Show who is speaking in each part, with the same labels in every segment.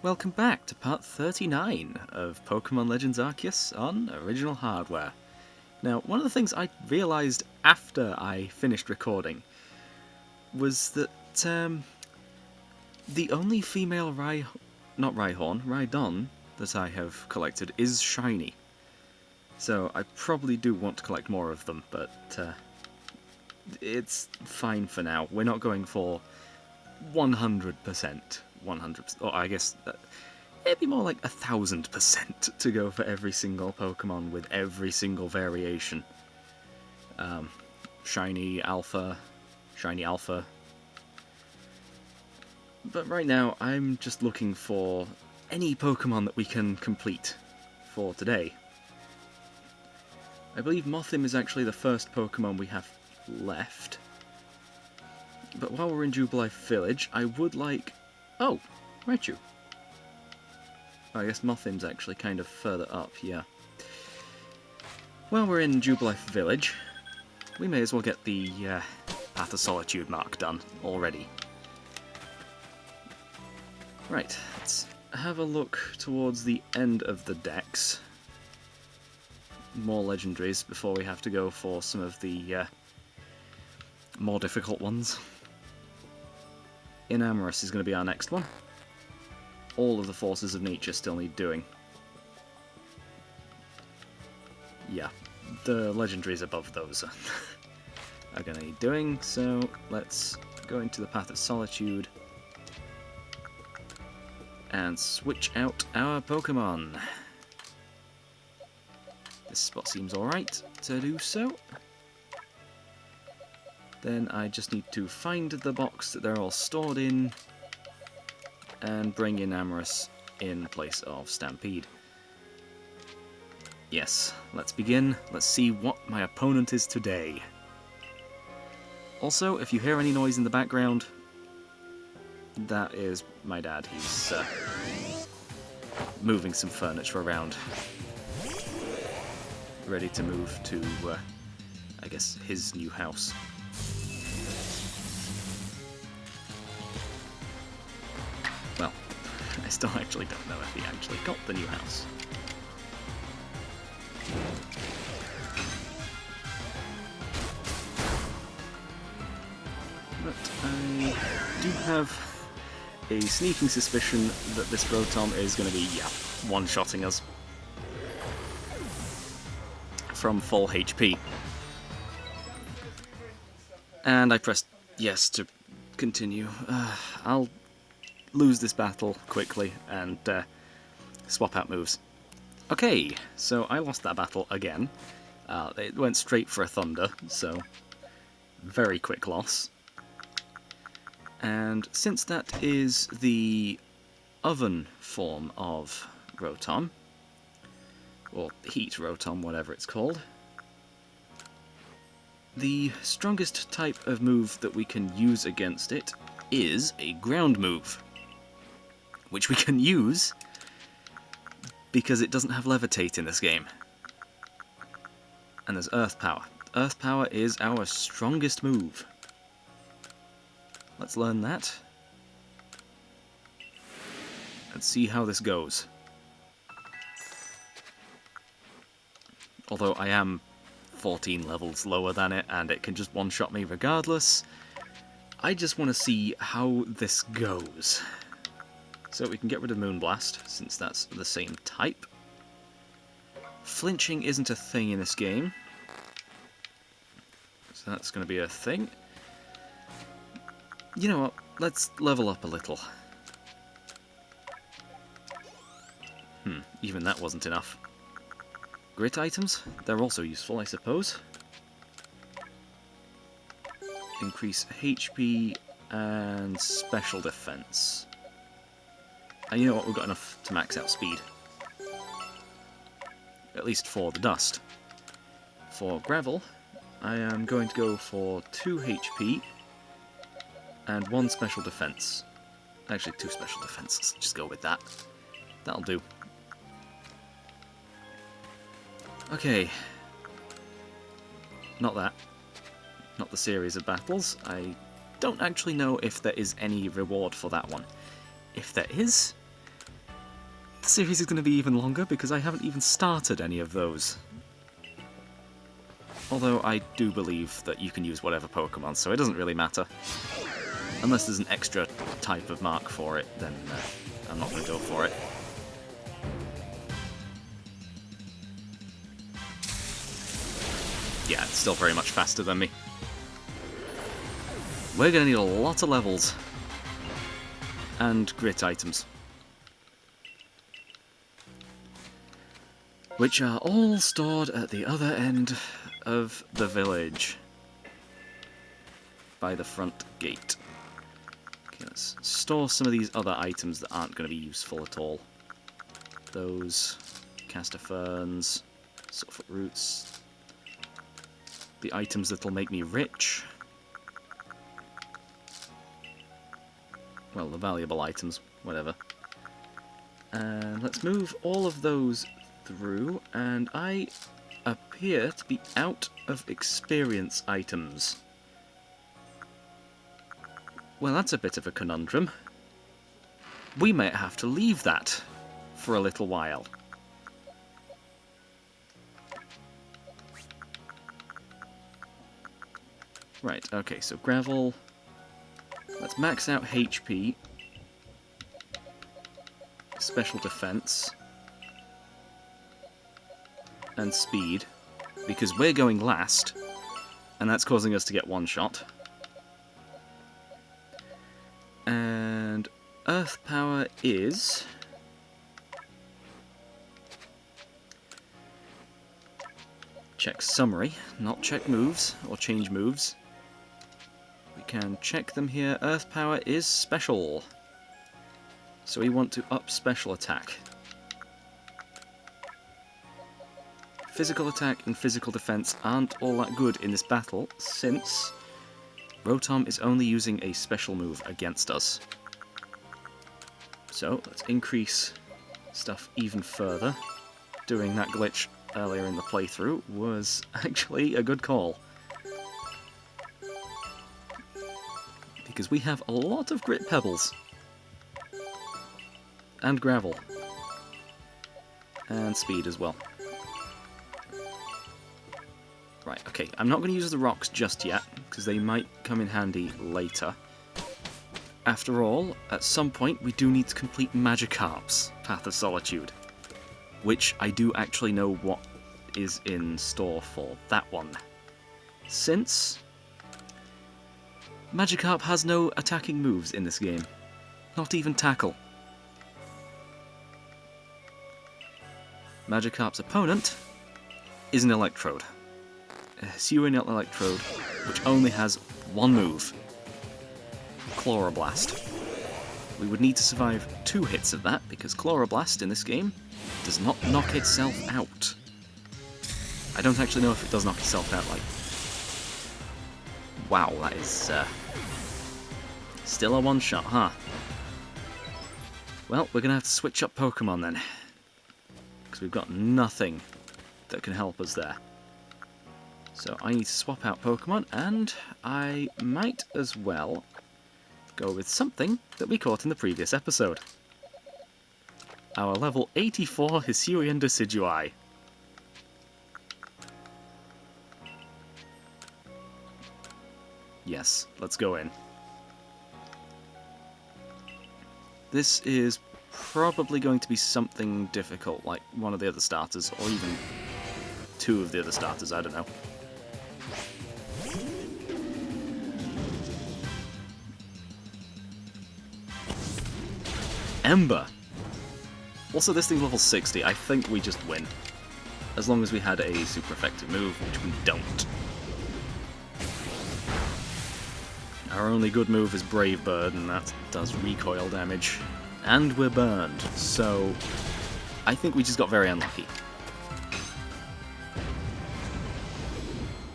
Speaker 1: Welcome back to part 39 of Pokémon Legends Arceus on original hardware. Now, one of the things I realised after I finished recording was that the only female Rhydon that I have collected is shiny. So I probably do want to collect more of them, but it's fine for now. We're not going for 100%. 100%, or I guess it'd be more like 1,000% to go for every single Pokemon with every single variation. Shiny Alpha. But right now, I'm just looking for any Pokemon that we can complete for today. I believe Mothim is actually the first Pokemon we have left. But while we're in Jubilife Village, I would like... Oh, Raichu. I guess Mothim's actually kind of further up, yeah. While we're in Jubilife Village, we may as well get the Path of Solitude mark done already. Right, let's have a look towards the end of the decks. More legendaries before we have to go for some of the more difficult ones. Enamorus is going to be our next one. All of the forces of nature still need doing. Yeah, the legendaries above those are going to need doing, so let's go into the Path of Solitude and switch out our Pokemon. This spot seems alright to do so. Then I just need to find the box that they're all stored in and bring Enamorus in place of Stampede. Yes, let's begin. Let's see what my opponent is today. Also, if you hear any noise in the background, that is my dad. He's moving some furniture around. Ready to move to, I guess, his new house. Well, I still actually don't know if he actually got the new house. But I do have a sneaking suspicion that this Rotom is going to be, one-shotting us from full HP. And I pressed yes to continue. I'll lose this battle quickly and swap out moves. Okay, so I lost that battle again. It went straight for a Thunder, so very quick loss. And since that is the oven form of Rotom, or Heat Rotom, whatever it's called, the strongest type of move that we can use against it is a ground move, which we can use because it doesn't have Levitate in this game. And there's Earth Power. Earth Power is our strongest move. Let's learn that. And see how this goes. Although I am 14 levels lower than it, and it can just one-shot me regardless, I just want to see how this goes. So we can get rid of Moonblast, since that's the same type. Flinching isn't a thing in this game, so that's going to be a thing. You know what, let's level up a little. Even that wasn't enough. Grit items, they're also useful, I suppose. Increase HP and special defense. And you know what, we've got enough to max out speed. At least for the dust. For gravel, I am going to go for 2 HP and 1 special defense. Actually, 2 special defenses, just go with that. That'll do. Okay. Not that. Not the series of battles. I don't actually know if there is any reward for that one. If there is, the series is going to be even longer because I haven't even started any of those. Although I do believe that you can use whatever Pokemon, so it doesn't really matter. Unless there's an extra type of mark for it, then I'm not going to go for it. Yeah, it's still very much faster than me. We're going to need a lot of levels. And grit items. Which are all stored at the other end of the village. By the front gate. Okay, let's store some of these other items that aren't going to be useful at all. Those caster ferns, sulfur roots, the items that'll make me rich. Well, the valuable items, whatever. And let's move all of those through, and I appear to be out of experience items. Well, that's a bit of a conundrum. We might have to leave that for a little while. Right, okay, so gravel. Let's max out HP. Special defense. And speed. Because we're going last, and that's causing us to get one shot. And earth power is... check summary, not check moves, or change moves. We can check them here. Earth power is special. So we want to up special attack. Physical attack and physical defense aren't all that good in this battle, since Rotom is only using a special move against us. So let's increase stuff even further. Doing that glitch earlier in the playthrough was actually a good call. Because we have a lot of grit pebbles. And gravel. And speed as well. Right, okay, I'm not going to use the rocks just yet, because they might come in handy later. After all, at some point we do need to complete Magikarp's Path of Solitude. Which I do actually know what is in store for that one. Since Magikarp has no attacking moves in this game. Not even Tackle. Magikarp's opponent is an Electrode. A Hisuian Electrode, which only has one move. Chloroblast. We would need to survive 2 hits of that, because Chloroblast in this game does not knock itself out. I don't actually know if it does knock itself out, like... Wow, that is, still a one-shot, huh? Well, we're gonna have to switch up Pokemon then. Because we've got nothing that can help us there. So I need to swap out Pokemon, and I might as well go with something that we caught in the previous episode. Our level 84 Hisuian Decidueye. Yes, let's go in. This is probably going to be something difficult, like one of the other starters, or even 2 of the other starters, I don't know. Ember! Also, this thing's level 60. I think we just win. As long as we had a super effective move, which we don't. Our only good move is Brave Bird, and that does recoil damage. And we're burned, so I think we just got very unlucky.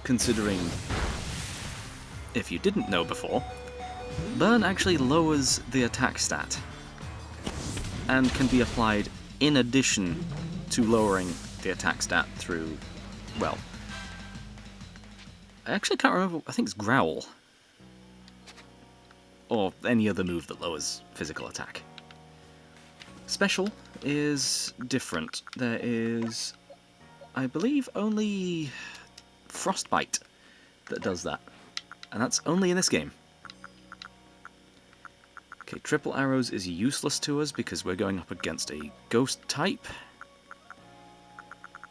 Speaker 1: Considering, if you didn't know before, Burn actually lowers the attack stat, and can be applied in addition to lowering the attack stat through, well, I actually can't remember, I think it's Growl. Or any other move that lowers physical attack. Special is different. There is, I believe, only Frostbite that does that. And that's only in this game. Okay, triple arrows is useless to us because we're going up against a ghost type.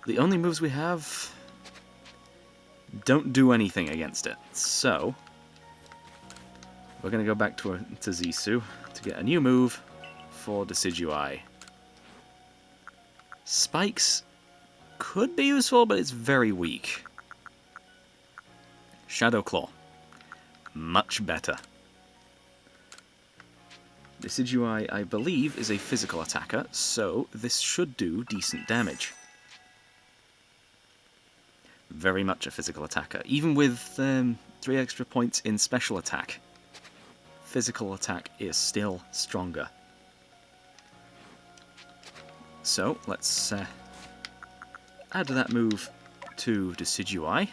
Speaker 1: The only moves we have don't do anything against it. So, we're going to go back to Zisu to get a new move for Decidueye. Spikes could be useful, but it's very weak. Shadow Claw. Much better. Decidueye, I believe, is a physical attacker, so this should do decent damage. Very much a physical attacker. Even with 3 extra points in special attack, physical attack is still stronger. So, let's add that move to Decidueye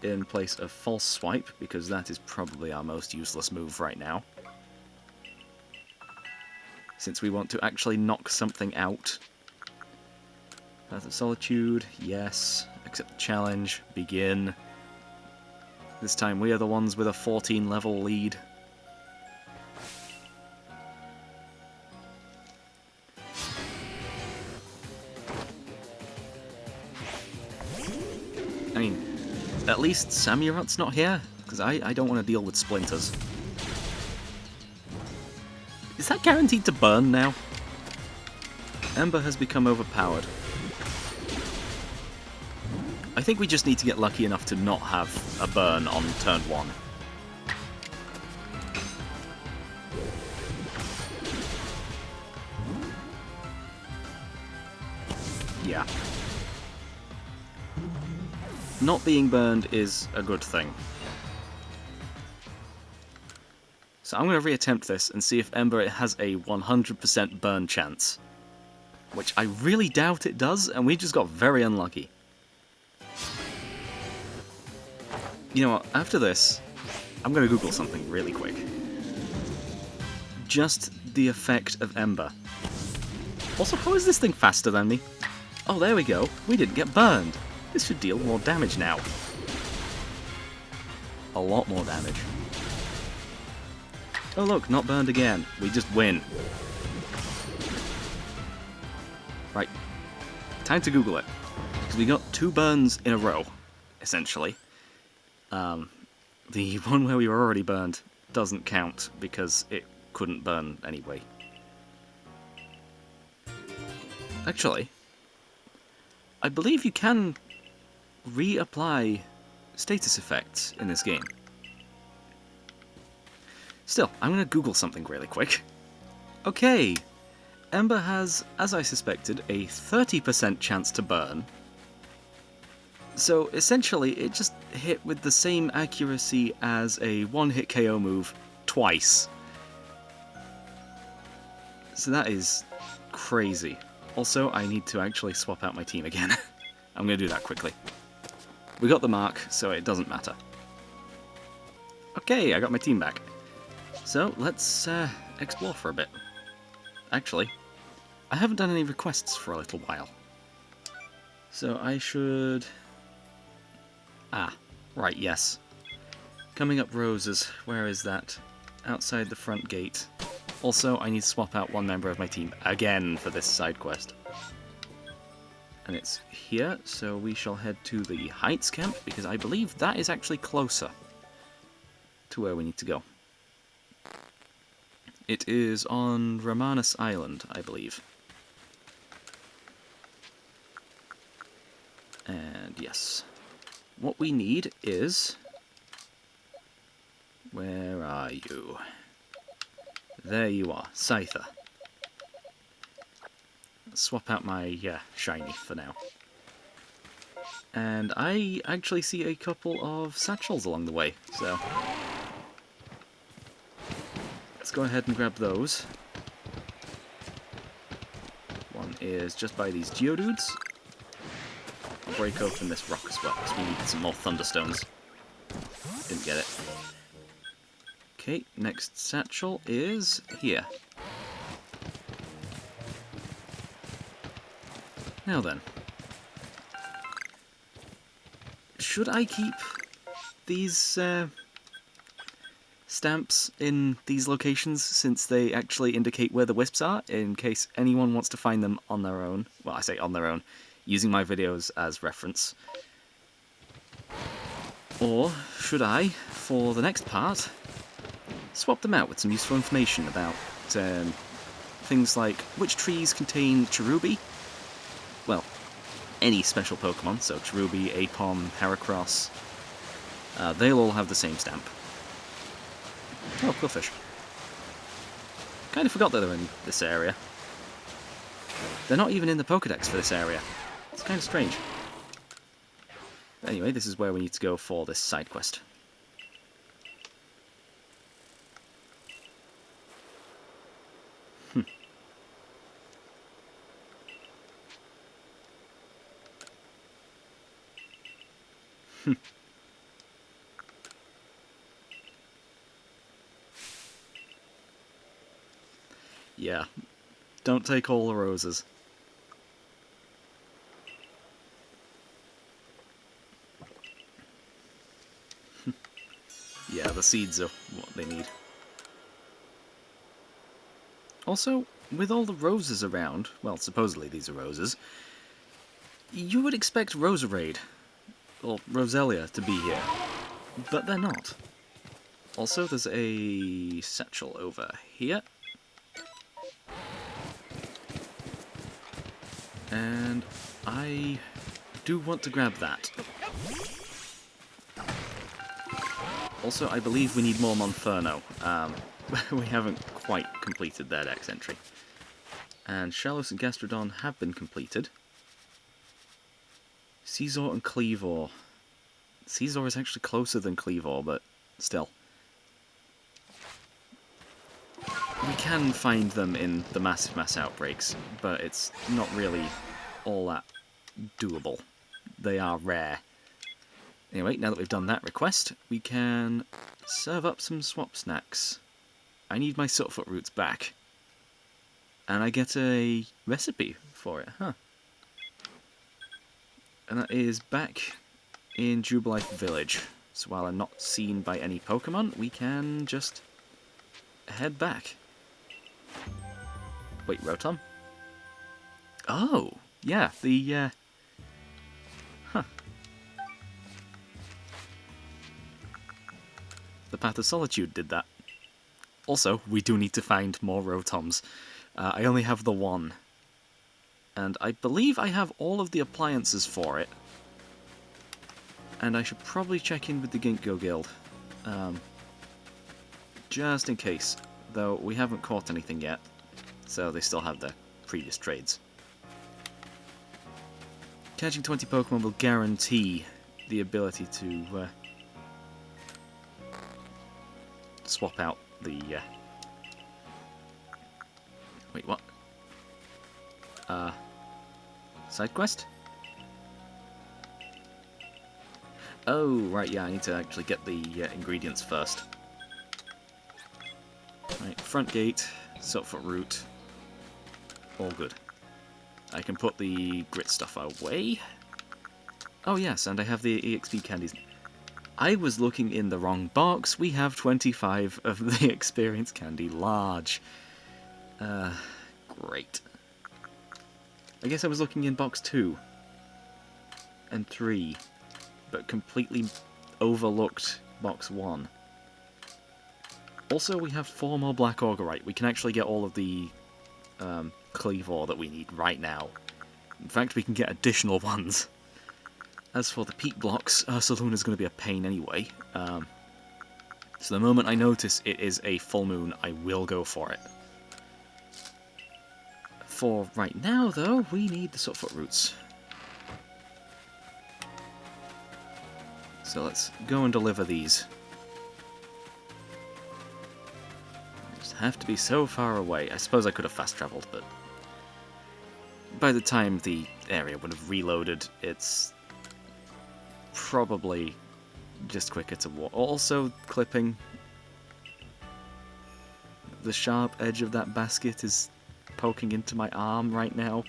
Speaker 1: in place of False Swipe, because that is probably our most useless move right now. Since we want to actually knock something out. Path of Solitude, yes. Accept the challenge, begin. This time we are the ones with a 14 level lead. I mean, at least Samurot's not here, because I don't want to deal with splinters. Is that guaranteed to burn now? Ember has become overpowered. I think we just need to get lucky enough to not have a burn on turn 1. Yeah. Not being burned is a good thing. So I'm going to reattempt this and see if Ember has a 100% burn chance. Which I really doubt it does, and we just got very unlucky. You know what, after this, I'm going to Google something really quick. Just the effect of Ember. Also, how is this thing faster than me? Oh, there we go. We didn't get burned. This should deal more damage now. A lot more damage. Oh look, not burned again. We just win. Right. Time to Google it. Because we got 2 burns in a row, essentially. The one where we were already burned doesn't count because it couldn't burn anyway. Actually, I believe you can reapply status effects in this game. Still, I'm going to Google something really quick. Okay, Ember has, as I suspected, a 30% chance to burn. So essentially, it just hit with the same accuracy as a one-hit KO move twice. So that is crazy. Also, I need to actually swap out my team again. I'm going to do that quickly. We got the mark, so it doesn't matter. Okay, I got my team back. So, let's explore for a bit. Actually, I haven't done any requests for a little while. So I should... Ah, right, yes. Coming up roses, where is that? Outside the front gate. Also, I need to swap out one member of my team again for this side quest. And it's here, so we shall head to the Heights camp, because I believe that is actually closer to where we need to go. It is on Romanus Island, I believe. And yes. What we need is... Where are you? There you are, Scyther. Let's swap out my shiny for now. And I actually see a couple of satchels along the way, so... Let's go ahead and grab those. One is just by these Geodudes. I'll break open this rock as well, because we need some more Thunderstones. Didn't get it. Okay, next satchel is here. Now then. Should I keep these stamps in these locations, since they actually indicate where the wisps are, in case anyone wants to find them on their own? Well, I say on their own, using my videos as reference. Or should I, for the next part, swap them out with some useful information about things like which trees contain Cherubi? Well, any special Pokemon, so Cherubi, Apom, Heracross, they'll all have the same stamp. Oh, Quillfish. Kind of forgot that they're in this area. They're not even in the Pokédex for this area. It's kind of strange. But anyway, this is where we need to go for this side quest. Yeah, don't take all the roses. Yeah, the seeds are what they need. Also, with all the roses around, well, supposedly these are roses, you would expect Roserade, or Roselia, to be here, but they're not. Also, there's a satchel over here. And I do want to grab that. Also, I believe we need more Monferno. We haven't quite completed their dex entry. And Shallows and Gastrodon have been completed. Caesar and Cleavor. Caesar is actually closer than Cleavor, but still. We can find them in the massive mass outbreaks, but it's not really all that doable. They are rare. Anyway, now that we've done that request, we can serve up some swap snacks. I need my Sootfoot roots back. And I get a recipe for it, huh? And that is back in Jubilife Village. So while I'm not seen by any Pokemon, we can just head back. Wait, Rotom? Oh, yeah, the, huh. The Path of Solitude did that. Also, we do need to find more Rotoms. I only have the one. And I believe I have all of the appliances for it. And I should probably check in with the Ginkgo Guild. Just in case. Though we haven't caught anything yet. So they still have their previous trades. Catching 20 Pokemon will guarantee the ability to swap out the... Wait, what? Side quest? Oh, right, yeah, I need to actually get the ingredients first. Right, front gate, Sootfoot root, all good. I can put the grit stuff away. Oh yes, and I have the EXP candies. I was looking in the wrong box. We have 25 of the experience candy large. Great. I guess I was looking in box 2 and 3, but completely overlooked box 1. Also, we have 4 more Black Augurite. We can actually get all of the Cleavor that we need right now. In fact, we can get additional ones. As for the peak blocks, Ursaluna's going to be a pain anyway. So the moment I notice it is a full moon, I will go for it. For right now, though, we need the Sootfoot roots. So let's go and deliver these. Just have to be so far away. I suppose I could have fast travelled, but by the time the area would have reloaded, it's probably just quicker to walk. Also, clipping. The sharp edge of that basket is poking into my arm right now.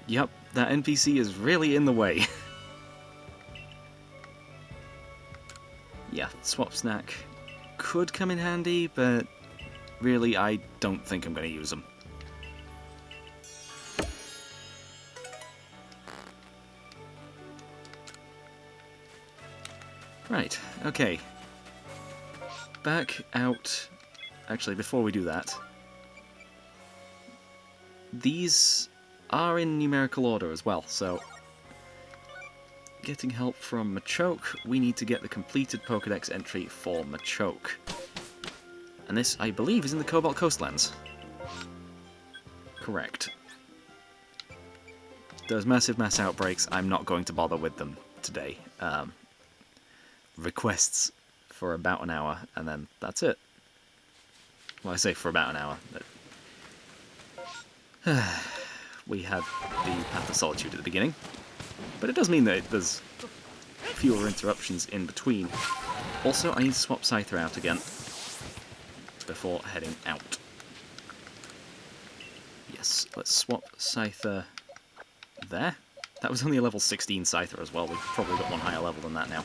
Speaker 1: Yep, that NPC is really in the way. Yeah, Swap Snack could come in handy, but really I don't think I'm going to use them. Right, okay. Back out... Actually, before we do that, these are in numerical order as well, so getting help from Machoke, we need to get the completed Pokédex entry for Machoke. And this, I believe, is in the Cobalt Coastlands. Correct. Those massive mass outbreaks, I'm not going to bother with them today. Requests for about an hour, and then that's it. Well, I say for about an hour, but... we had the Path of Solitude at the beginning, but it does mean that there's fewer interruptions in between. Also, I need to swap Scyther out again before heading out. Yes, let's swap Scyther there. That was only a level 16 Scyther as well. We've probably got one higher level than that now.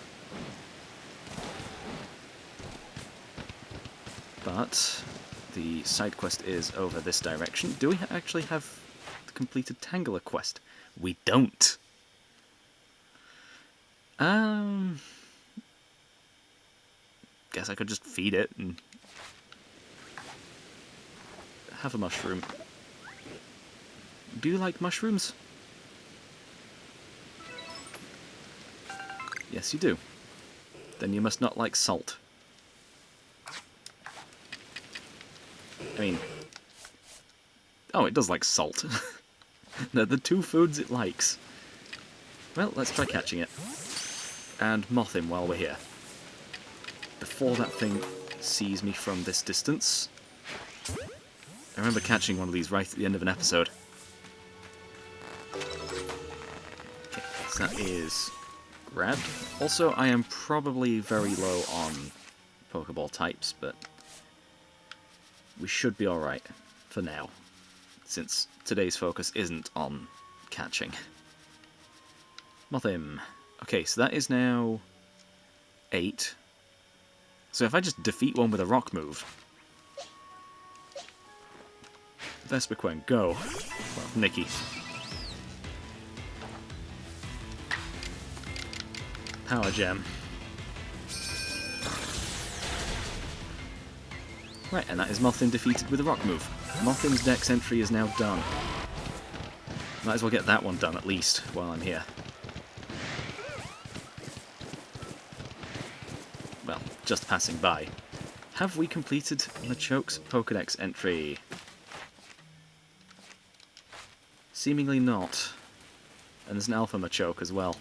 Speaker 1: But the side quest is over this direction. Do we actually have the completed Tangela quest? We don't. Guess I could just feed it and have a mushroom. Do you like mushrooms? Yes, you do. Then you must not like salt. I mean... Oh, it does like salt. They're the two foods it likes. Well, let's try catching it. And moth him while we're here. Before that thing sees me from this distance. I remember catching one of these right at the end of an episode. Okay, so that is grabbed. Also, I am probably very low on Pokeball types, but we should be alright for now, since today's focus isn't on catching. Mothim. Okay, so that is now 8. So if I just defeat one with a rock move... Vespiquen, go. Well, Nikki. Power Gem. Right, and that is Mothim defeated with a rock move. Mothim's Dex entry is now done. Might as well get that one done at least while I'm here. Well, just passing by. Have we completed Machoke's Pokédex entry? Seemingly not. And there's an Alpha Machoke as well.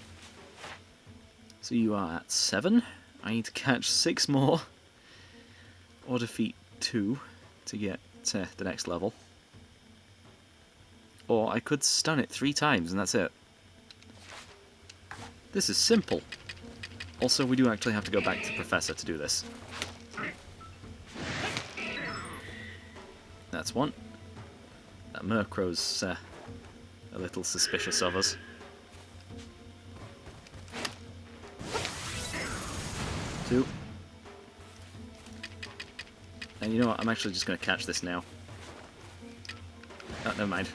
Speaker 1: So you are at 7. I need to catch 6 more. Or defeat 2 to get to the next level. Or I could stun it 3 times and that's it. This is simple. Also, we do actually have to go back to Professor to do this. That's one. That Murkrow's a little suspicious of us. 2. And you know what, I'm actually just going to catch this now. Oh, never mind.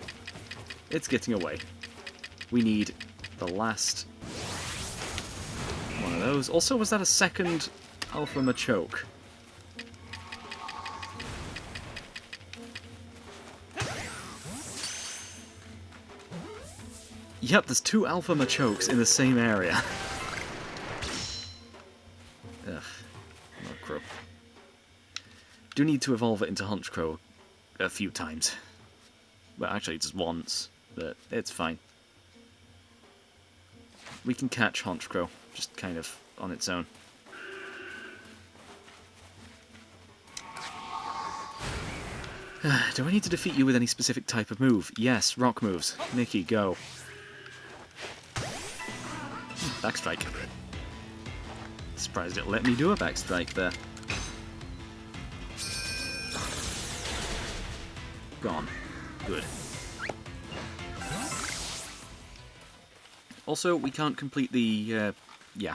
Speaker 1: It's getting away. We need the last one of those. Also, was that a second Alpha Machoke? Yep, there's 2 Alpha Machokes in the same area. Ugh. Murkrow. Do need to evolve it into Honchkrow a few times. Well, actually just once, but it's fine. We can catch Honchkrow, just kind of on its own. Do I need to defeat you with any specific type of move? Yes, rock moves. Nikki, go. Backstrike. Surprised it let me do a backstrike there. Gone. Good. Also, we can't complete the, yeah,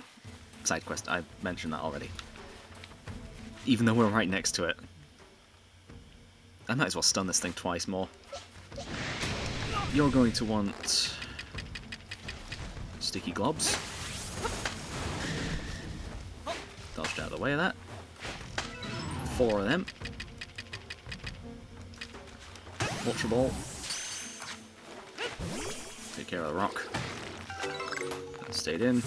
Speaker 1: side quest. I mentioned that already. Even though we're right next to it. I might as well stun this thing twice more. You're going to want sticky globs. Dodged out of the way of that. 4 of them. Ultra Ball. Take care of the rock. That stayed in.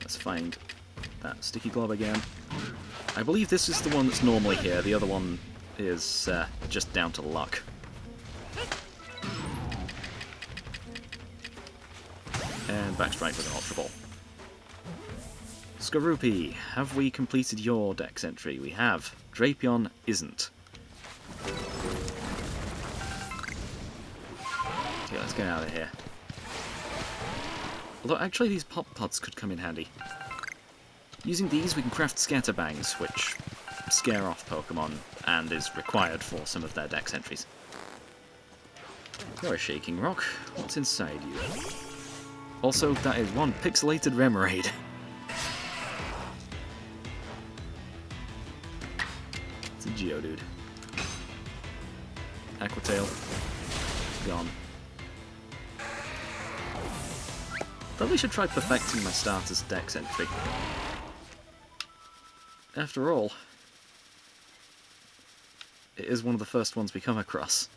Speaker 1: Let's find that sticky glob again. I believe this is the one that's normally here. The other one is just down to luck. And backstrike with an Ultra Ball. Skorupi, have we completed your dex entry? We have. Drapion isn't. Okay, let's get out of here. Although actually these pop pods could come in handy. Using these we can craft scatterbangs, which scare off Pokemon and is required for some of their dex entries. You're a shaking rock. What's inside you? Also, that is one pixelated Remoraid. It's a Geodude. Aquatail. Gone. Probably should try perfecting my starter's dex entry. After all, it is one of the first ones we come across.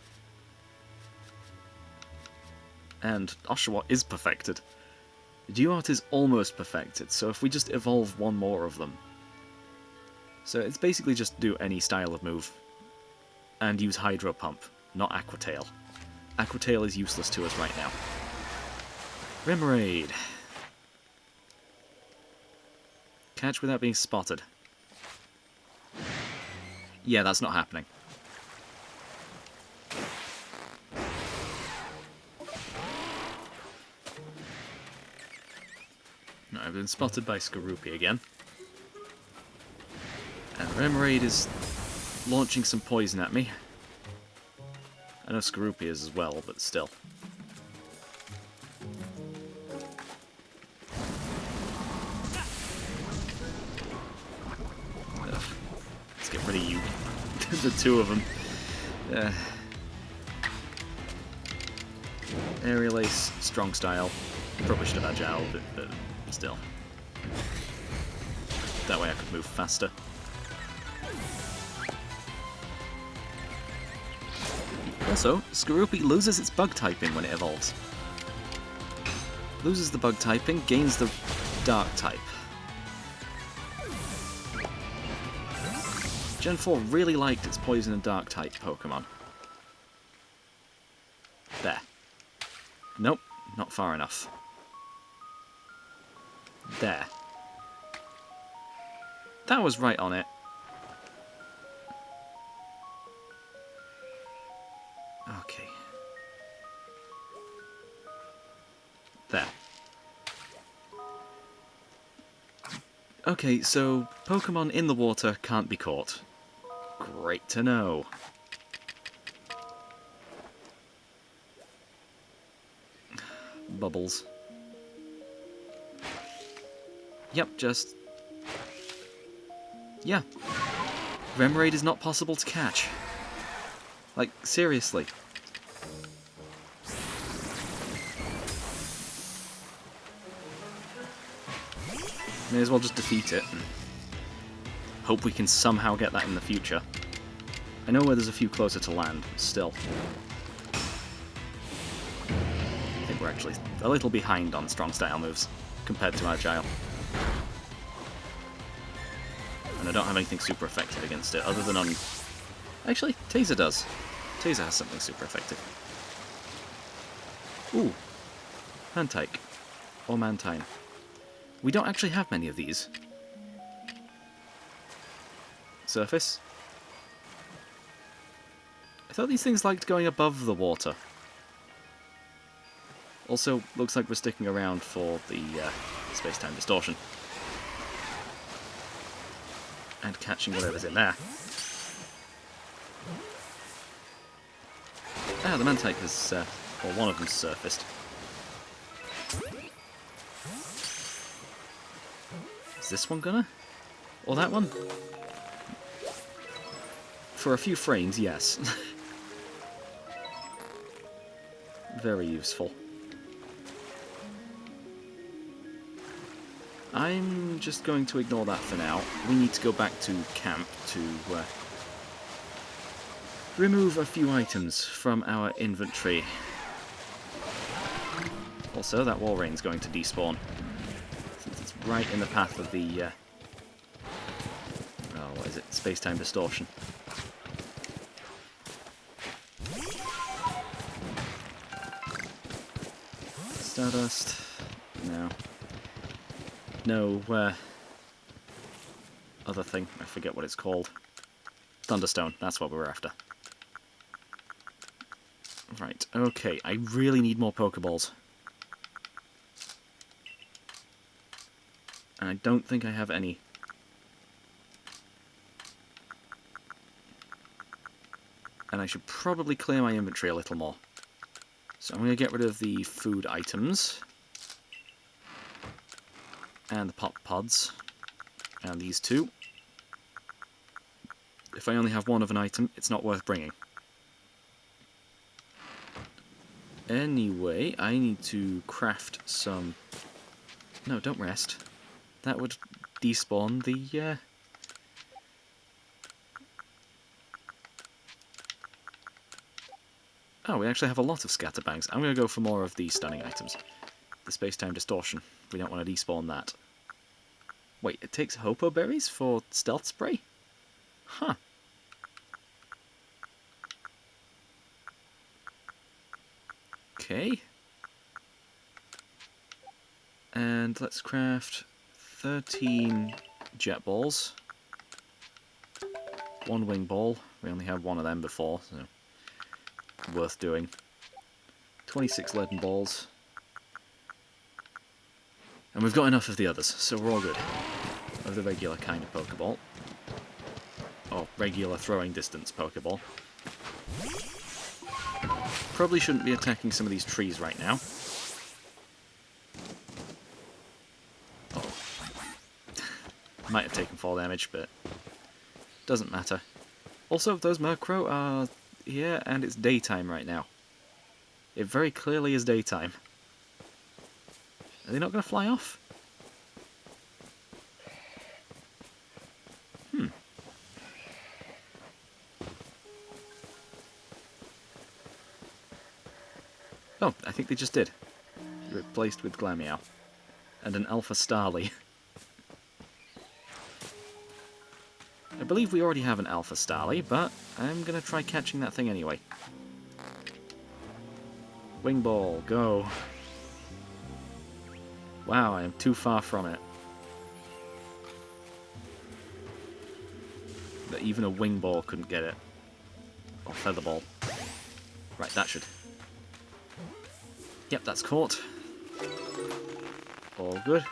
Speaker 1: And Oshawott is perfected. Duart is almost perfected, so if we just evolve one more of them. So it's basically just do any style of move. And use Hydro Pump, not Aquatail. Aquatail is useless to us right now. Remoraid. Catch without being spotted. Yeah, that's not happening. No, I've been spotted by Skorupi again. And Remoraid is launching some poison at me. I know Skorupi is as well, but still. Ugh. Let's get rid of you. The two of them. Aerial Ace, Strong Style. Probably should have Agile, but still. That way I could move faster. Also, Skorupi loses its bug typing when it evolves. Loses the bug typing, gains the dark type. Gen 4 really liked its poison and dark type Pokemon. There. Nope, not far enough. There. That was right on it. Okay. There. Okay, so Pokemon in the water can't be caught. Great to know. Bubbles. Yep, just... yeah. Remoraid is not possible to catch. Like, seriously. May as well just defeat it and hope we can somehow get that in the future. I know where there's a few closer to land, but still. I think we're actually a little behind on strong style moves compared to Agile. And I don't have anything super effective against it, other than on... actually, Taser does. Taser has something super effective. Ooh. Mantike. Or Mantine. We don't actually have many of these. Surface. I thought these things liked going above the water. Also, looks like we're sticking around for the space-time distortion. And catching whatever's in there. Ah, the Mantike has Or one of them's surfaced. Is this one gonna? Or that one? For a few frames, yes. Very useful. I'm just going to ignore that for now. We need to go back to camp to remove a few items from our inventory. Also, that Walreign's going to despawn, since it's right in the path of the oh, what is it? Space-time distortion. Stardust. No. No, other thing. I forget what it's called. Thunderstone. That's what we were after. Right, okay. I really need more Pokeballs. And I don't think I have any. And I should probably clear my inventory a little more. So I'm going to get rid of the food items. And the pop pods. And these two. If I only have one of an item, it's not worth bringing. Anyway, I need to craft some... No, don't rest. That would despawn the... Oh, we actually have a lot of scatterbangs. I'm going to go for more of the stunning items. The space-time distortion. We don't want to despawn that. Wait, it takes Hopo berries for stealth spray? Huh. Okay. And let's craft 13 jet balls. One wing ball. We only had one of them before, so worth doing. 26 leaden balls. And we've got enough of the others, so we're all good. Of the regular kind of Pokeball. Or regular throwing distance Pokeball. Probably shouldn't be attacking some of these trees right now. Oh. Might have taken fall damage, but doesn't matter. Also, those Murkrow are here, and it's daytime right now. It very clearly is daytime. Are they not going to fly off? Oh, I think they just did. Replaced with Glameow. And an Alpha Starly. I believe we already have an Alpha Starly, but I'm going to try catching that thing anyway. Wing Ball, go. Wow, I am too far from it. But even a Wing Ball couldn't get it. Or Feather Ball. Right, that should... Yep, that's caught. All good.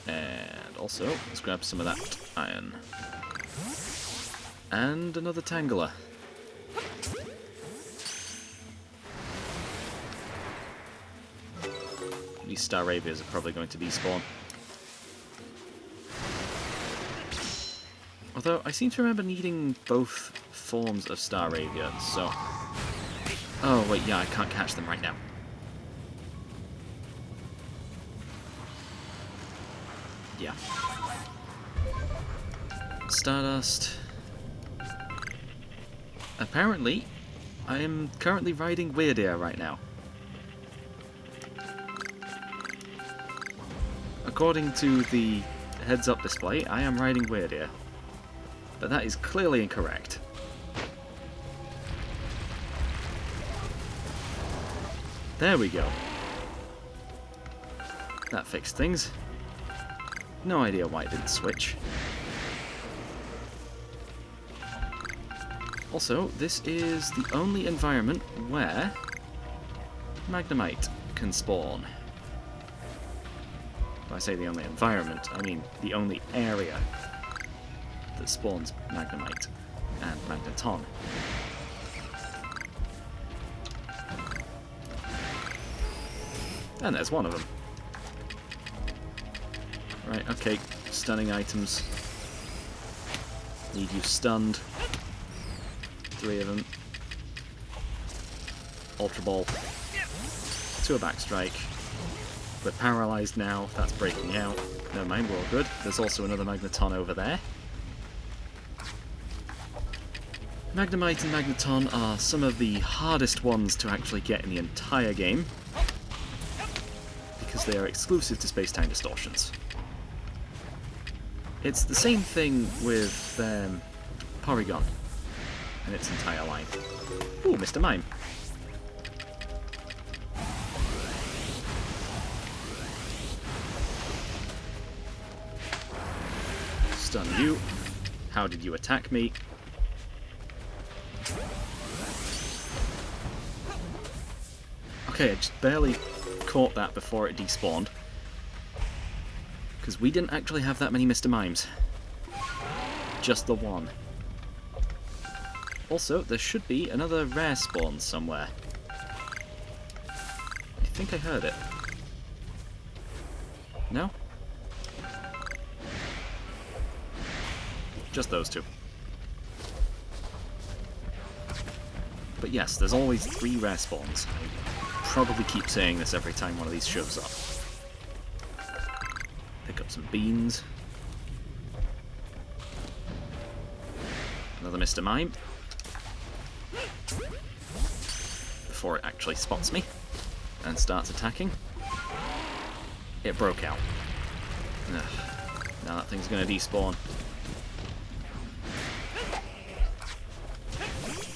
Speaker 1: And also, let's grab some of that iron. And another Tangela. These Staravias are probably going to despawn. Although, I seem to remember needing both forms of Staravia, so... Oh, wait, yeah, I can't catch them right now. Yeah. Stardust. Apparently, I am currently riding Weirdeer right now. According to the heads-up display, I am riding Weirdeer. But that is clearly incorrect. There we go. That fixed things. No idea why it didn't switch. Also, this is the only environment where Magnemite can spawn. When I say the only environment, I mean the only area that spawns Magnemite and Magneton. And there's one of them. Right, okay, stunning items. Need you stunned. 3 of them. Ultra Ball. To a backstrike. We're paralysed now, that's breaking out. Never mind, we're all good. There's also another Magneton over there. Magnemite and Magneton are some of the hardest ones to actually get in the entire game, because they are exclusive to space-time distortions. It's the same thing with Porygon and its entire line. Ooh, Mr. Mime. Stun you. How did you attack me? Okay, I just barely caught that before it despawned. Because we didn't actually have that many Mr. Mimes. Just the one. Also, there should be another rare spawn somewhere. I think I heard it. No? Just those two. But yes, there's always 3 rare spawns. I probably keep saying this every time one of these shows up. Pick up some beans. Another Mr. Mime. Before it actually spots me and starts attacking. It broke out. Ugh. Now that thing's going to despawn.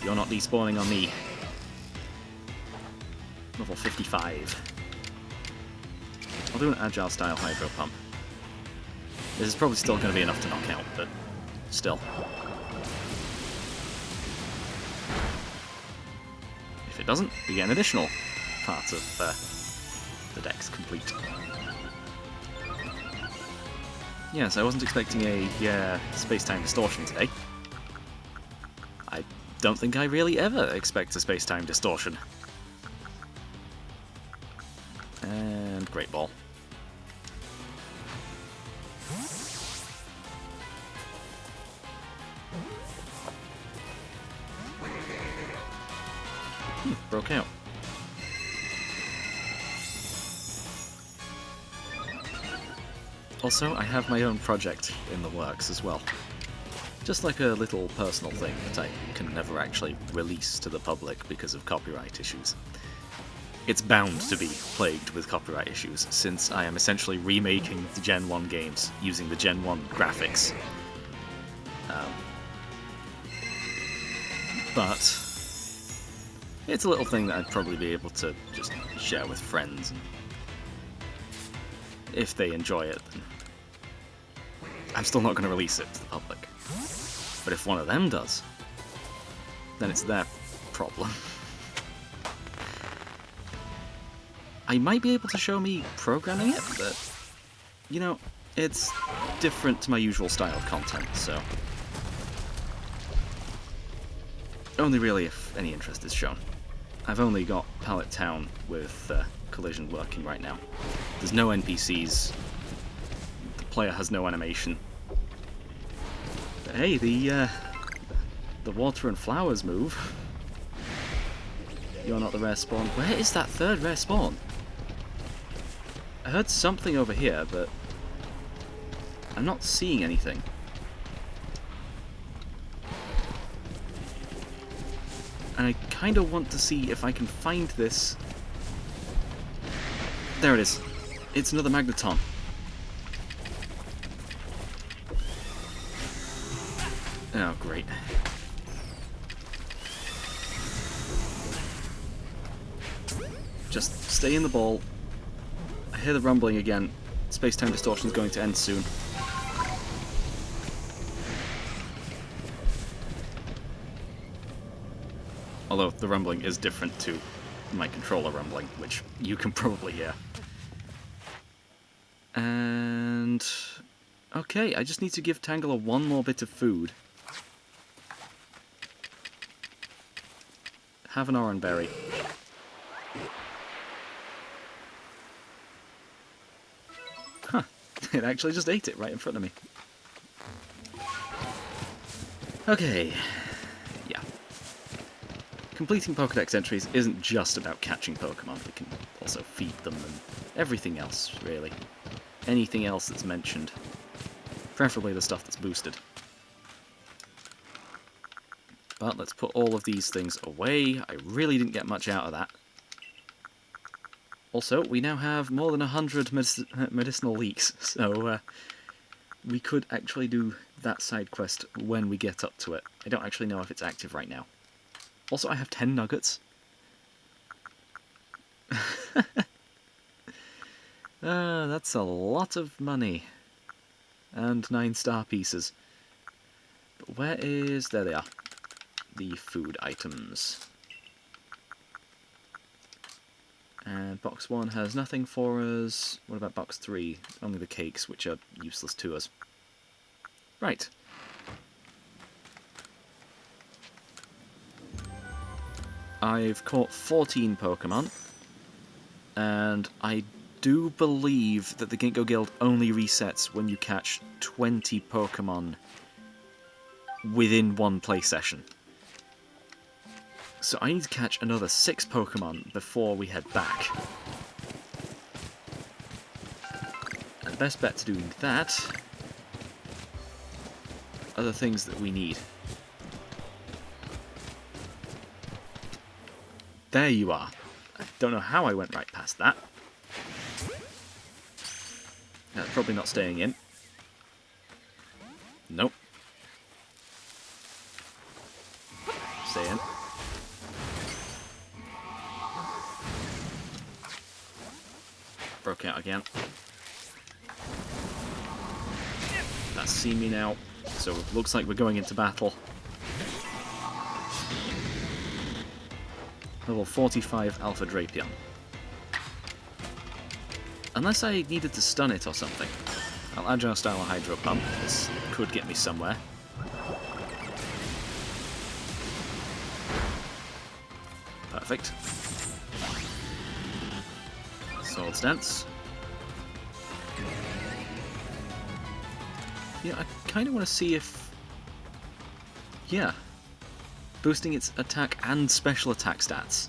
Speaker 1: You're not despawning on me. Level 55. I'll do an agile style hydro pump. This is probably still going to be enough to knock out, but still. If it doesn't, we get an additional part of the dex complete. Yes, I wasn't expecting a space-time distortion today. I don't think I really ever expect a space-time distortion. And Great Ball. Broke out. Also, I have my own project in the works as well. Just like a little personal thing that I can never actually release to the public because of copyright issues. It's bound to be plagued with copyright issues, since I am essentially remaking the Gen 1 games using the Gen 1 graphics. But it's a little thing that I'd probably be able to just share with friends. If they enjoy it, then I'm still not going to release it to the public. But if one of them does, then it's their problem. I might be able to show me programming it, but, you know, it's different to my usual style of content, so only really if any interest is shown. I've only got Pallet Town with Collision working right now. There's no NPCs, the player has no animation. But hey, the water and flowers move. You're not the rare spawn. Where is that third rare spawn? I heard something over here, but I'm not seeing anything. And I kind of want to see if I can find this. There it is. It's another Magneton. Oh, great. Just stay in the ball. I hear the rumbling again. Space-time distortion is going to end soon. Although the rumbling is different to my controller rumbling, which you can probably hear. And Okay, I just need to give Tangela one more bit of food. Have an orange berry. Huh, it actually just ate it right in front of me. Okay, yeah. Completing Pokédex entries isn't just about catching Pokémon, we can also feed them and everything else, really. Anything else that's mentioned. Preferably the stuff that's boosted. But let's put all of these things away. I really didn't get much out of that. Also, we now have more than 100 medicinal leaks, so we could actually do that side quest when we get up to it. I don't actually know if it's active right now. Also, I have 10 nuggets. That's a lot of money. And 9 star pieces. But where is... there they are. The food items. And box 1 has nothing for us. What about box 3? Only the cakes, which are useless to us. Right. I've caught 14 Pokemon. And I do believe that the Ginkgo Guild only resets when you catch 20 Pokemon within one play session. So I need to catch another 6 Pokemon before we head back. And the best bet to doing that are the things that we need. There you are. I don't know how I went right past that. That's probably not staying in. Nope. Stay in. Broke out again. That's seen me now, so it looks like we're going into battle. Level 45 Alpha Drapion. Unless I needed to stun it or something. I'll Agile Style a Hydro Pump. This could get me somewhere. Perfect. Sword Stance. Yeah, I kind of want to see if... yeah. Boosting its attack and special attack stats.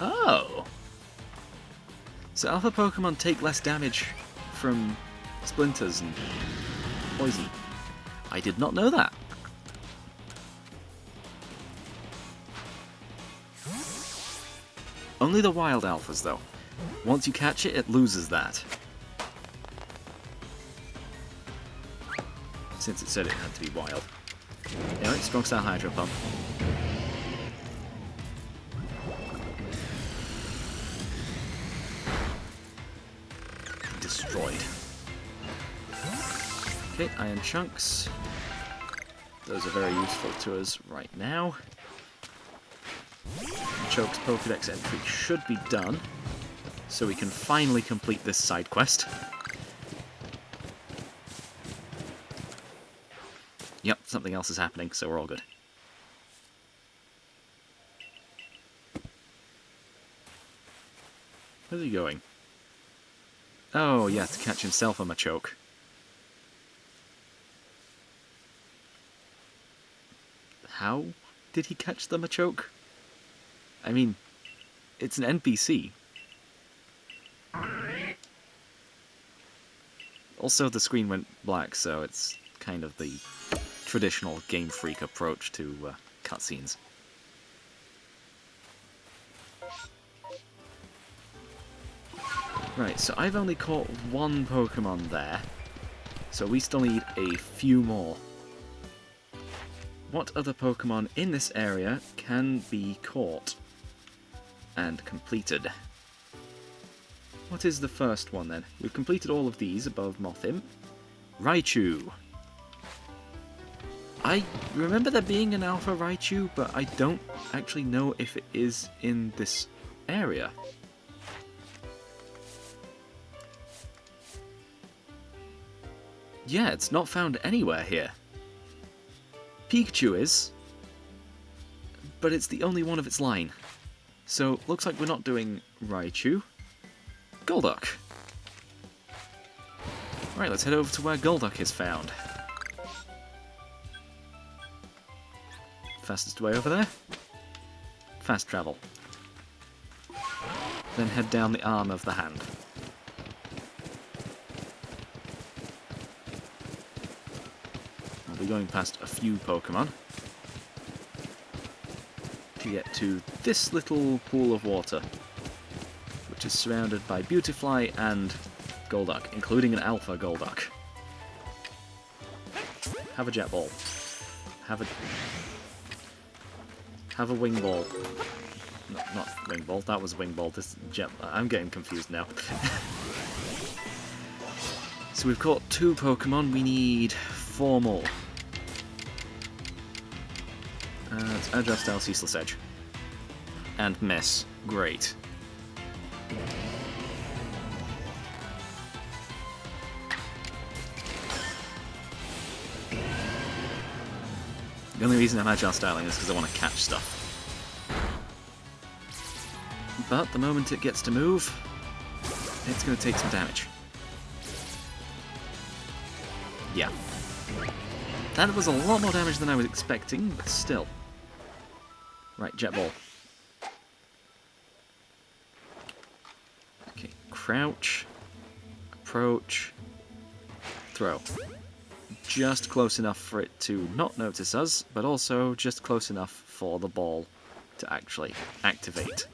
Speaker 1: Oh! So Alpha Pokemon take less damage from splinters and poison. I did not know that. Only the wild alphas, though. Once you catch it, it loses that. Since it said it had to be wild. Anyway, Strong Style Hydro Pump. Destroyed. Okay, Iron Chunks. Those are very useful to us right now. Choke's Pokédex entry should be done, so we can finally complete this side quest. Yep, something else is happening, so we're all good. Where's he going? Oh, yeah, to catch himself a Machoke. How did he catch the Machoke? I mean, it's an NPC. Also, the screen went black, so it's kind of the traditional Game Freak approach to cutscenes. Right, so I've only caught one Pokemon there, so we still need a few more. What other Pokemon in this area can be caught and completed? What is the first one then? We've completed all of these above Mothim. Raichu. I remember there being an Alpha Raichu, but I don't actually know if it is in this area. Yeah, it's not found anywhere here. Pikachu is, but it's the only one of its line. So, looks like we're not doing Raichu. Golduck. Right, let's head over to where Golduck is found. Fastest way over there. Fast travel. Then head down the arm of the hand. We'll be going past a few Pokemon to get to this little pool of water, which is surrounded by Beautifly and Golduck, including an Alpha Golduck. Have a Jet Ball. Have a Wing Ball. No, not Wing Ball, that was Wing Ball. This Jet. I'm getting confused now. So we've caught 2 Pokemon, we need 4 more. It's Agile Style, Ceaseless Edge. And Miss. Great. The only reason I'm Agile Styling is because I want to catch stuff. But the moment it gets to move, it's going to take some damage. Yeah. That was a lot more damage than I was expecting, but still. Right, Jet Ball. Okay, crouch, approach, throw. Just close enough for it to not notice us, but also just close enough for the ball to actually activate.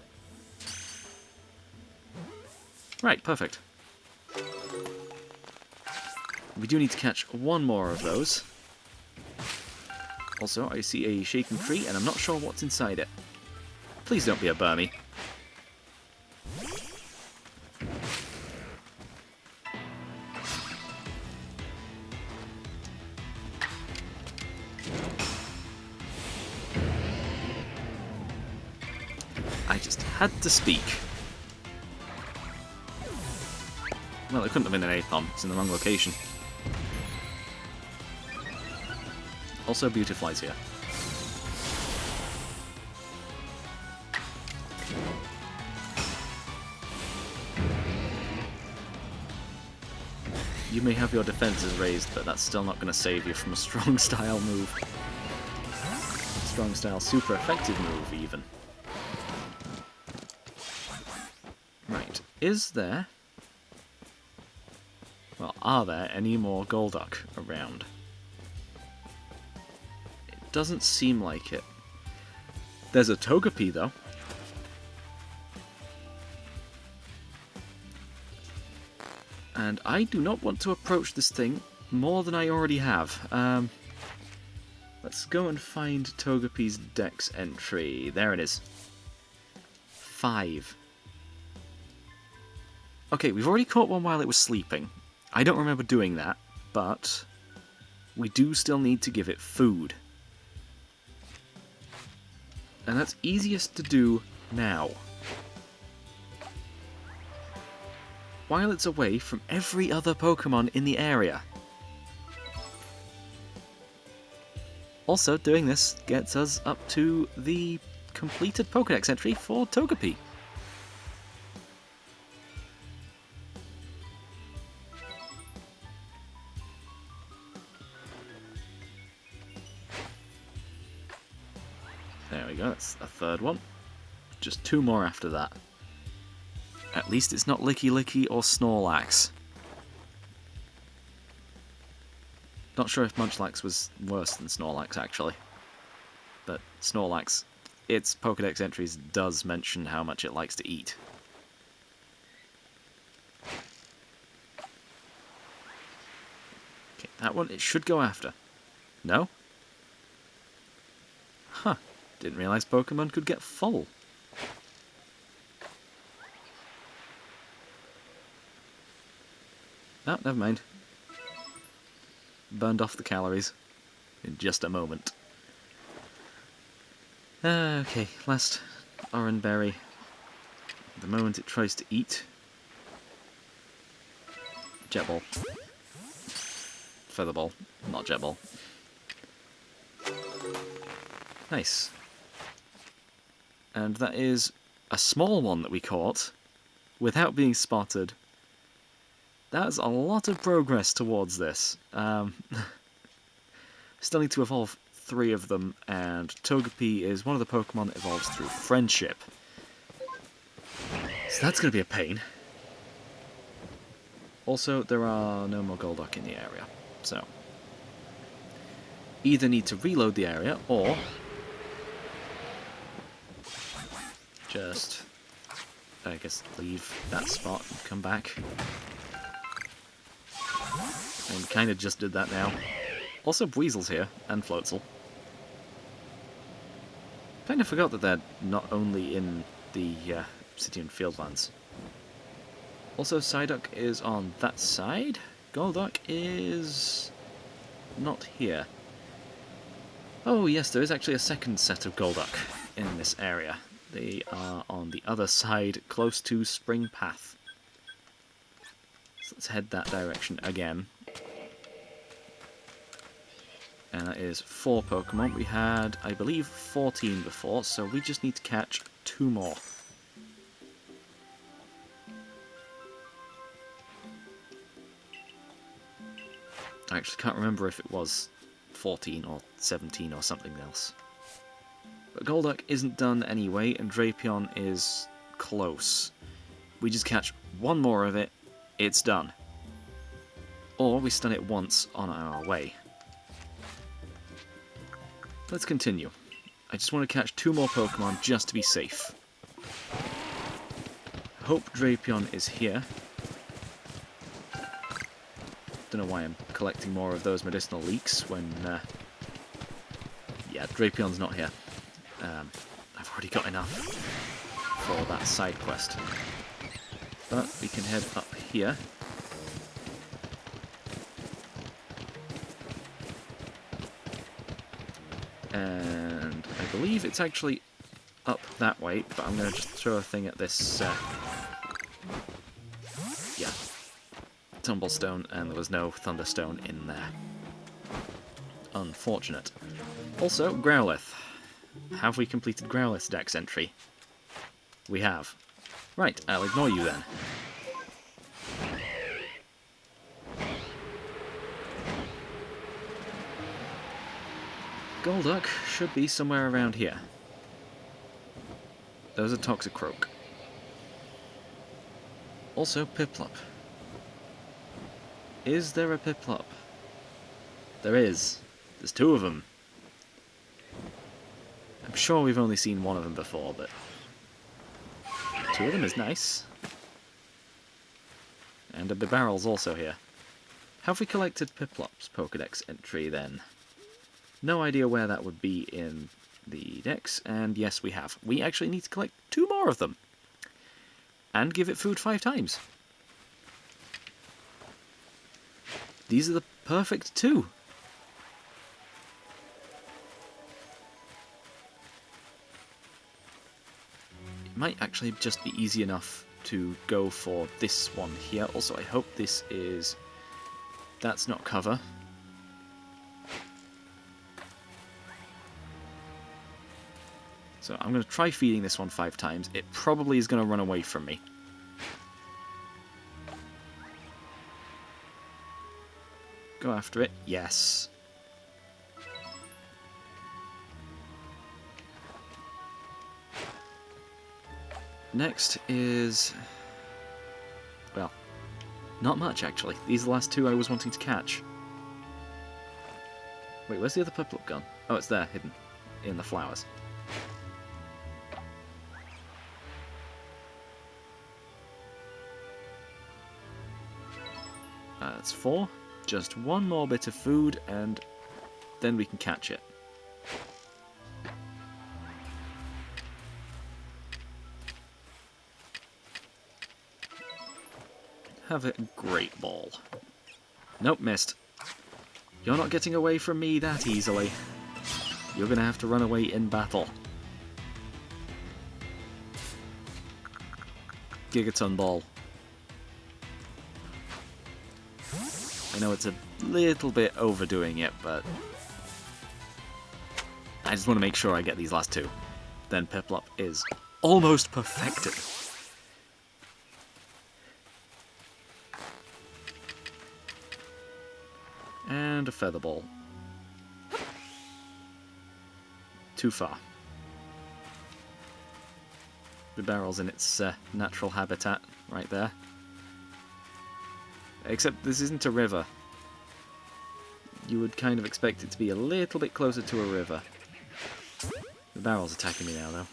Speaker 1: Right, perfect. We do need to catch 1 more of those. Also, I see a shaken tree, and I'm not sure what's inside it. Please don't be a Burmy. I just had to speak. Well, it couldn't have been an Aethon. It's in the wrong location. Also, Beautifly's here. You may have your defenses raised, but that's still not going to save you from a strong style move. Strong style, super effective move, even. Right, is there... Well, are there any more Golduck around? It doesn't seem like it. There's a Togepi, though. And I do not want to approach this thing more than I already have. Let's go and find Togepi's Dex entry. There it is. 5. Okay, we've already caught one while it was sleeping. I don't remember doing that, but we do still need to give it food. And that's easiest to do now. While it's away from every other Pokemon in the area. Also, doing this gets us up to the completed Pokédex entry for Togepi. There we go, that's a 3rd one. Just 2 more after that. At least it's not Licky Licky or Snorlax. Not sure if Munchlax was worse than Snorlax, actually. But Snorlax, its Pokédex entries does mention how much it likes to eat. Okay, that one it should go after. No? Huh. Didn't realise Pokemon could get full. Oh, never mind. Burned off the calories in just a moment. Okay, last Oran Berry. The moment it tries to eat. Jet Ball. Feather Ball, not Jet Ball. Nice. And that is a small one that we caught without being spotted. That's a lot of progress towards this. Still need to evolve 3 of them, and Togepi is one of the Pokemon that evolves through friendship. So that's going to be a pain. Also, there are no more Golduck in the area, so either need to reload the area, or just, I guess, leave that spot and come back. And kind of just did that now. Also, Weasel's here, and Floatzel. Kind of forgot that they're not only in the City and Fieldlands. Also, Psyduck is on that side. Golduck is not here. Oh yes, there is actually a second set of Golduck in this area. They are on the other side, close to Spring Path. So let's head that direction again. And that is 4 Pokemon. We had, I believe, 14 before, so we just need to catch 2 more. I actually can't remember if it was 14 or 17 or something else. But Golduck isn't done anyway, and Drapion is close. We just catch 1 more of it, it's done. Or we stun it once on our way. Let's continue. I just want to catch 2 more Pokemon just to be safe. Hope Drapion is here. Don't know why I'm collecting more of those medicinal leeks when... yeah, Drapion's not here. I've already got enough for that side quest. But we can head up here. And I believe it's actually up that way, but I'm going to just throw a thing at this... yeah. Tumblestone, and there was no Thunderstone in there. Unfortunate. Also, Growlithe. Have we completed Growlithe's Dex entry? We have. Right, I'll ignore you then. Golduck should be somewhere around here. Those are Toxicroak. Also, Piplup. Is there a Piplup? There is. There's 2 of them. I'm sure we've only seen 1 of them before, but 2 of them is nice. And a Bibarel's also here. Have we collected Piplup's Pokedex entry then? No idea where that would be in the dex, and yes, we have. We actually need to collect 2 more of them. And give it food 5 times. These are the perfect 2. It might actually just be easy enough to go for this one here. Also, I hope this is... that's not cover. So I'm going to try feeding this one 5 times. It probably is going to run away from me. Go after it. Yes. Next is... well, not much actually. These are the last 2 I was wanting to catch. Wait, where's the other Piplup gone? Oh, it's there, hidden. In the flowers. That's 4. Just 1 more bit of food, and then we can catch it. Have a great ball. Nope, missed. You're not getting away from me that easily. You're going to have to run away in battle. Gigaton Ball. I know it's a little bit overdoing it, but I just want to make sure I get these last two. Then Piplup is almost perfected. And a Feather Ball. Too far. The barrel's in its natural habitat, right there. Except this isn't a river. You would kind of expect it to be a little bit closer to a river. The barrel's attacking me now, though.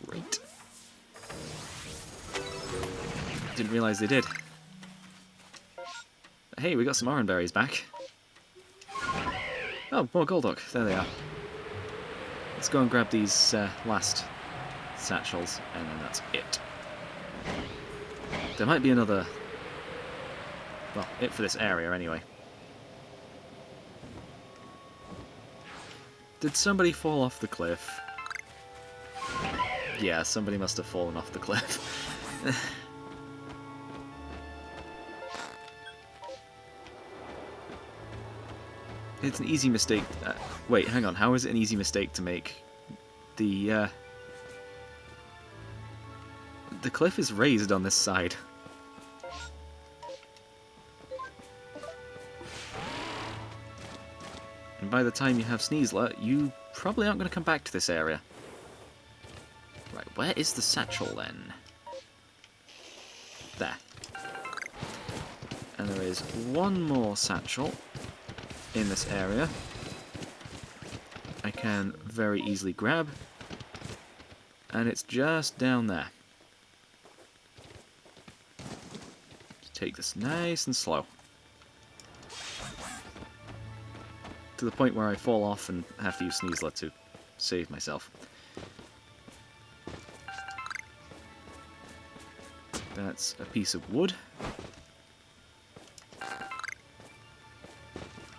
Speaker 1: Great. Didn't realise they did. Hey, we got some orange berries back. Oh, more Golduck. There they are. Let's go and grab these last satchels, and then that's it. There might be another... Well, it for this area, anyway. Did somebody fall off the cliff? Yeah, somebody must have fallen off the cliff. It's an easy mistake. Wait, hang on. How is it an easy mistake to make? The cliff is raised on this side. And by the time you have Sneasler, you probably aren't going to come back to this area. Right, where is the satchel then? There. And there is one more satchel in this area. I can very easily grab. And it's just down there. Take this nice and slow. To the point where I fall off and have to use Sneasler to save myself. That's a piece of wood.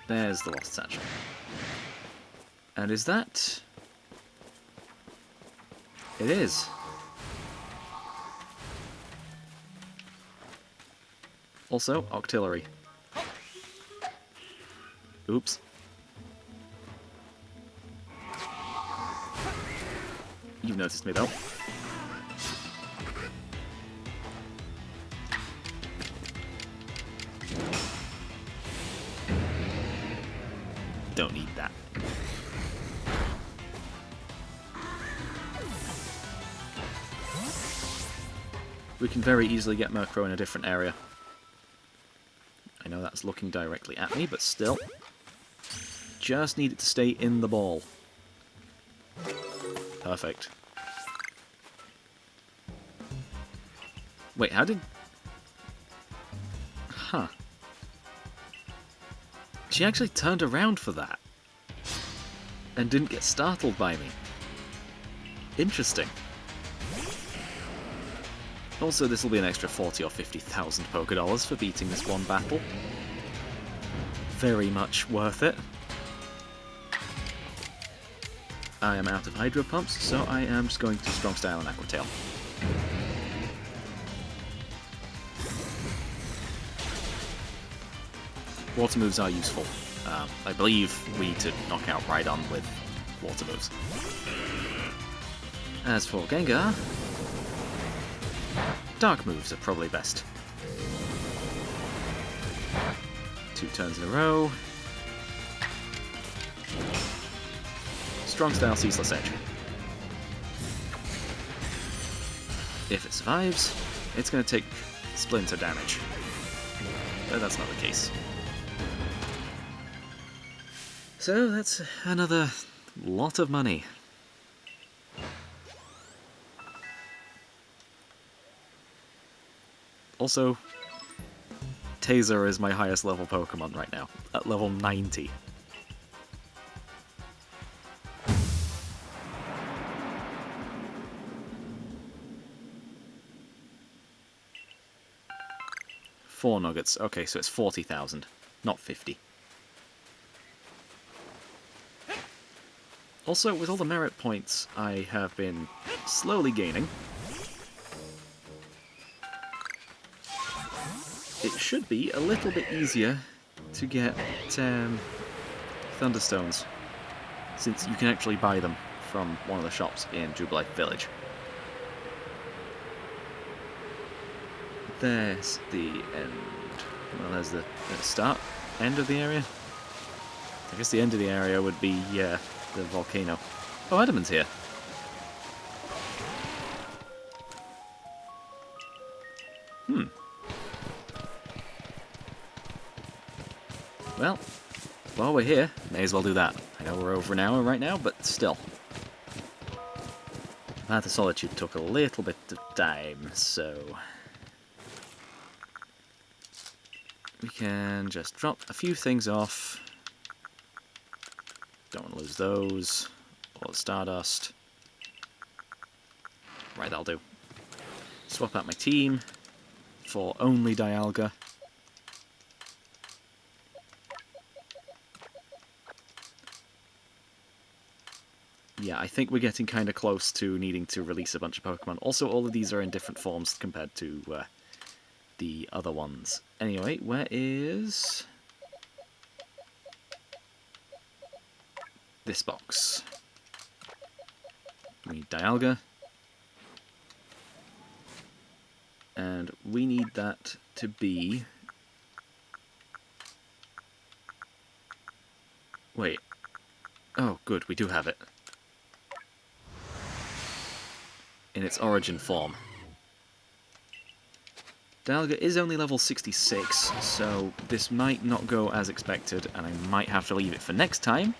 Speaker 1: There's the lost satchel. And is that... It is. Also, Octillery. Oops. You've noticed me, though. Don't need that. We can very easily get Murkrow in a different area. I know that's looking directly at me, but still. Just need it to stay in the ball. Perfect. Wait, how did... Huh. She actually turned around for that. And didn't get startled by me. Interesting. Also, this will be an extra 40 or 50,000 Pokédollars for beating this one battle. Very much worth it. I am out of Hydro Pumps, so I am just going to Strong Style and Aqua Tail. Water moves are useful. I believe we need to knock out Rhydon with water moves. As for Gengar, dark moves are probably best. 2 turns in a row. Strong Style, Ceaseless Edge. If it survives, it's going to take Splinter damage. But that's not the case. So that's another lot of money. Also, Taser is my highest level Pokemon right now, at level 90. Four nuggets. Okay, so it's 40,000, not 50. Also, with all the merit points I have been slowly gaining, it should be a little bit easier to get Thunderstones, since you can actually buy them from one of the shops in Jubilee Village. There's the end. Well, there's the start, end of the area. I guess the end of the area would be the volcano. Oh, Adamant's here. Well, while we're here, may as well do that. I know we're over an hour right now, but still. Path of Solitude took a little bit of time, so... we can just drop a few things off. Don't want to lose those. Or Stardust. Right, that'll do. Swap out my team for only Dialga. Yeah, I think we're getting kind of close to needing to release a bunch of Pokemon. Also, all of these are in different forms compared to the other ones. Anyway, where is this box? We need Dialga. And we need that to be... wait. Oh, good, we do have it. In its origin form. Dialga is only level 66, so this might not go as expected, and I might have to leave it for next time.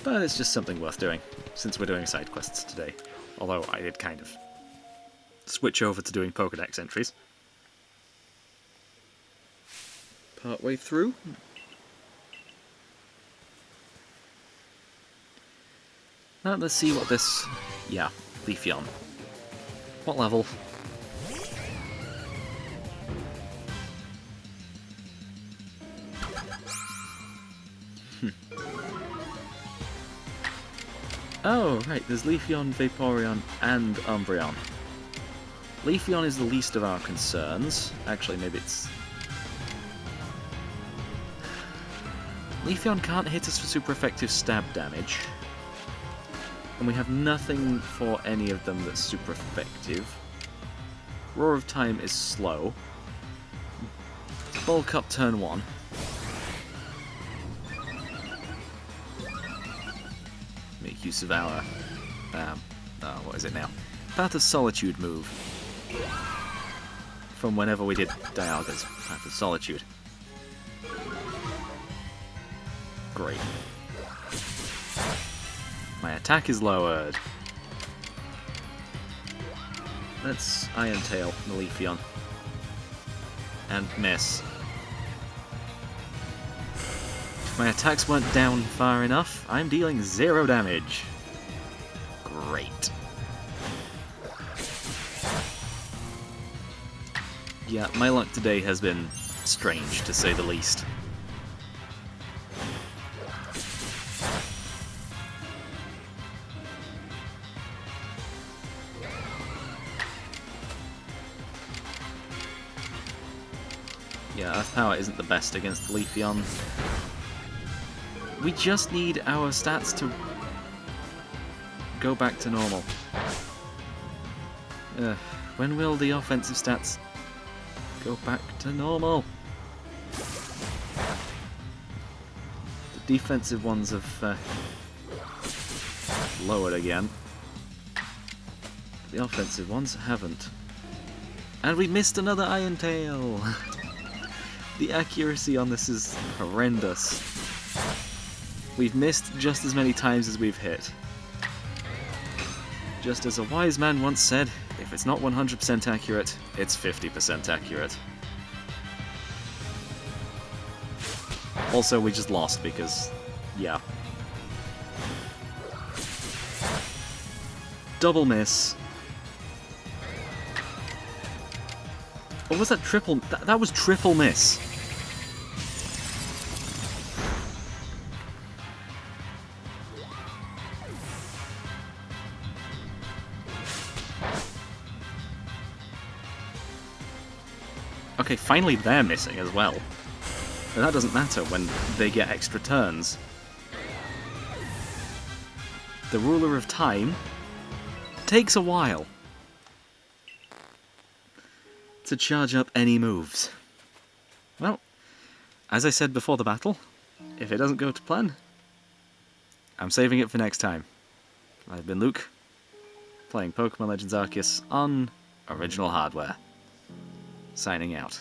Speaker 1: But it's just something worth doing, since we're doing side quests today. Although I did kind of switch over to doing Pokédex entries. Partway through. Now let's see what this... yeah, Leafeon. What level? Oh, right, there's Leafeon, Vaporeon, and Umbreon. Leafeon is the least of our concerns. Actually, maybe it's... Leafeon can't hit us for super effective stab damage. And we have nothing for any of them that's super effective. Roar of Time is slow. Bulk up turn 1. Make use of our... what is it now? Path of Solitude move. From whenever we did Dialga's Path of Solitude. Great. My attack is lowered. Let's Iron Tail the Leafeon. And miss. If my attacks weren't down far enough, I'm dealing 0 damage. Great. Yeah, my luck today has been strange, to say the least. Yeah, Earth Power isn't the best against Leafeon. We just need our stats to go back to normal. When will the offensive stats go back to normal? The defensive ones have lowered again. The offensive ones haven't. And we missed another Iron Tail! The accuracy on this is horrendous. We've missed just as many times as we've hit. Just as a wise man once said, if it's not 100% accurate, it's 50% accurate. Also, we just lost because, yeah. Double miss. Or was that triple? That was triple miss. Okay, finally they're missing as well. But that doesn't matter when they get extra turns. The ruler of time takes a while to charge up any moves. Well, as I said before the battle, if it doesn't go to plan, I'm saving it for next time. I've been Luke, playing Pokémon Legends Arceus on original hardware. Signing out.